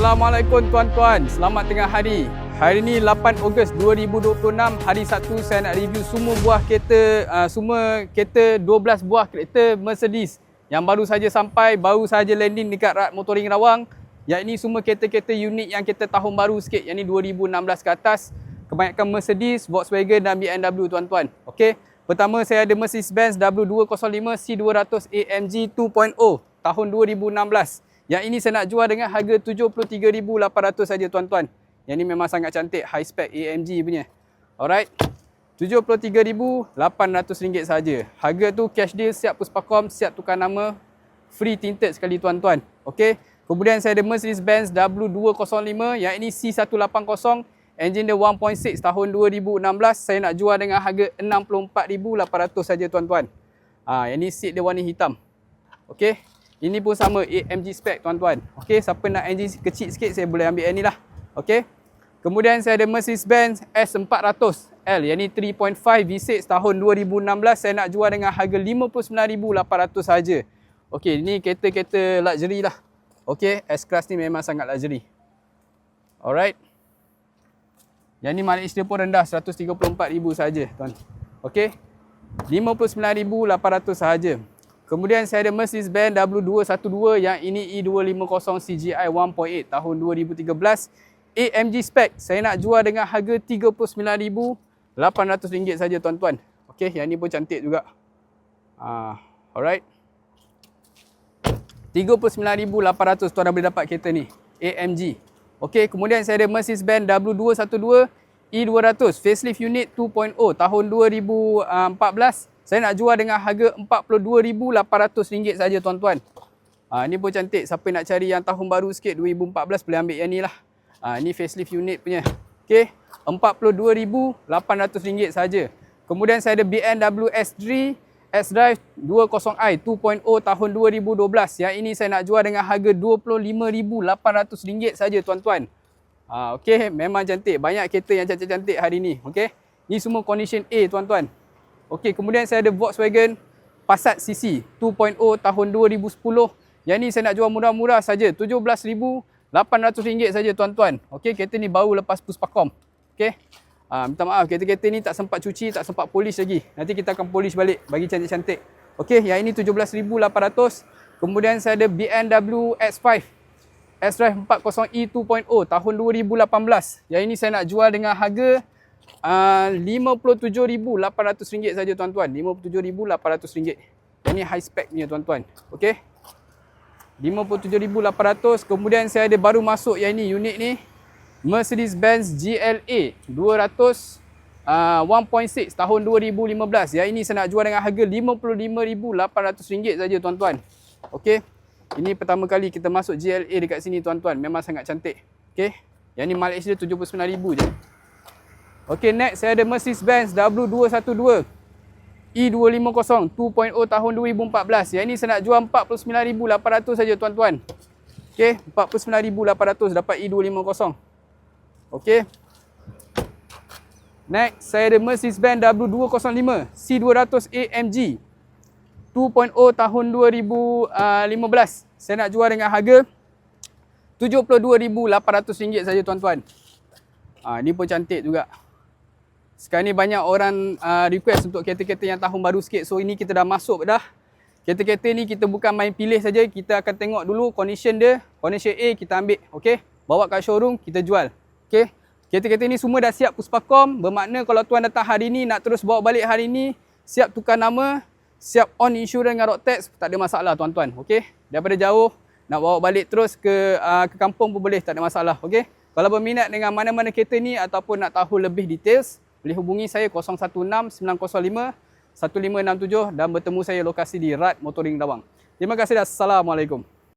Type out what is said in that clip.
Assalamualaikum tuan-tuan, selamat tengah hari. Hari ni 8 Ogos 2026, hari Sabtu, saya nak review semua kereta 12 buah kereta Mercedes yang baru saja sampai, baru saja landing dekat Rat Motoring Rawang. Yang ini semua kereta-kereta unik yang kita tahun baru sikit, yang ni 2016 ke atas. Kebanyakan Mercedes, Volkswagen dan BMW tuan-tuan. Okey, pertama saya ada Mercedes-Benz W205 C200 AMG 2.0 tahun 2016. Yang ini saya nak jual dengan harga 73,800 saja tuan-tuan. Yang ni memang sangat cantik, high spec AMG punya. Alright. RM73,800 saja. Harga tu cash deal, siap Puspakom, siap tukar nama, free tinted sekali tuan-tuan. Okey. Kemudian saya ada Mercedes-Benz W205, yang ini C180, engine dia 1.6 tahun 2016. Saya nak jual dengan harga 64,800 saja tuan-tuan. Yang ni seat dia warna hitam. Okey. Ini pun sama AMG spec tuan-tuan. Okey, siapa nak engine kecil sikit saya boleh ambil yang ni lah. Okey. Kemudian saya ada Mercedes-Benz S400L, yang ni 3.5 V6 tahun 2016. Saya nak jual dengan harga 59,800 saja. Okey, ni kereta-kereta luxury lah. Okey, S-Class ni memang sangat luxury. Alright. Yang ni mileage dia pun rendah, 134,000 saja tuan. Okey. 59,800 sahaja. Kemudian saya ada Mercedes-Benz W212, yang ini E250 CGI 1.8 tahun 2013. AMG spec. Saya nak jual dengan harga RM39,800 saja tuan-tuan. Okey, yang ni pun cantik juga. Alright. 39,800 tuan dah boleh dapat kereta ni. AMG. Okey, kemudian saya ada Mercedes-Benz W212 E200 facelift unit 2.0 tahun 2014. Saya nak jual dengan harga RM42,800 saja tuan-tuan. Ni pun cantik. Siapa nak cari yang tahun baru sikit 2014 boleh ambil yang ni lah. Ni facelift unit punya. Okey, RM42,800 saja. Kemudian saya ada BMW S3 S-Drive 20i 2.0 tahun 2012. Yang ini saya nak jual dengan harga RM25,800 saja tuan-tuan. Okey, memang cantik. Banyak kereta yang cantik-cantik hari ni. Okey, ni semua condition A tuan-tuan. Okey, kemudian saya ada Volkswagen Passat CC 2.0 tahun 2010. Yang ni saya nak jual murah-murah saja, RM17,800 saja tuan-tuan. Okey, kereta ni baru lepas Puspakom. Okey. Minta maaf, kereta-kereta ni tak sempat cuci, tak sempat polish lagi. Nanti kita akan polish balik bagi cantik-cantik. Okey, yang ini RM17,800. Kemudian saya ada BMW X5 S-Drive 40e 2.0 tahun 2018. Yang ini saya nak jual dengan harga RM57,800 saja tuan-tuan. RM57,800. Yang ni high spec punya tuan-tuan. Okey. RM57,800. Kemudian saya ada baru masuk yang ni, unit ni. Mercedes-Benz GLA 200 1.6 tahun 2015. Yang ini saya nak jual dengan harga RM55,800 saja tuan-tuan. Okey. Ini pertama kali kita masuk GLA dekat sini tuan-tuan. Memang sangat cantik. Okey. Yang ni mileage dia 79,000 je. Okey, next saya ada Mercedes-Benz W212 E250 2.0 tahun 2014. Yang ini saya nak jual RM49,800 saja tuan-tuan. Okey, RM49,800 dapat E250. Okey. Next saya ada Mercedes-Benz W205 C200 AMG 2.0 tahun 2015. Saya nak jual dengan harga RM72,800 saja tuan-tuan. Ni pun cantik juga. Sekarang ni banyak orang request untuk kereta-kereta yang tahun baru sikit. So ini kita dah masuk dah. Kereta-kereta ni kita bukan main pilih saja, kita akan tengok dulu condition dia. Condition A kita ambil, okey. Bawa kat showroom, kita jual. Okey. Kereta-kereta ni semua dah siap Puspakom. Bermakna kalau tuan datang hari ni nak terus bawa balik hari ni, siap tukar nama, siap on insurance dengan road tax, tak ada masalah tuan-tuan. Okey. Daripada jauh nak bawa balik terus ke kampung pun boleh, tak ada masalah. Okey. Kalau berminat dengan mana-mana kereta ni ataupun nak tahu lebih details, boleh hubungi saya 016-905-1567 dan bertemu saya lokasi di Rat Motoring Rawang. Terima kasih dan Assalamualaikum.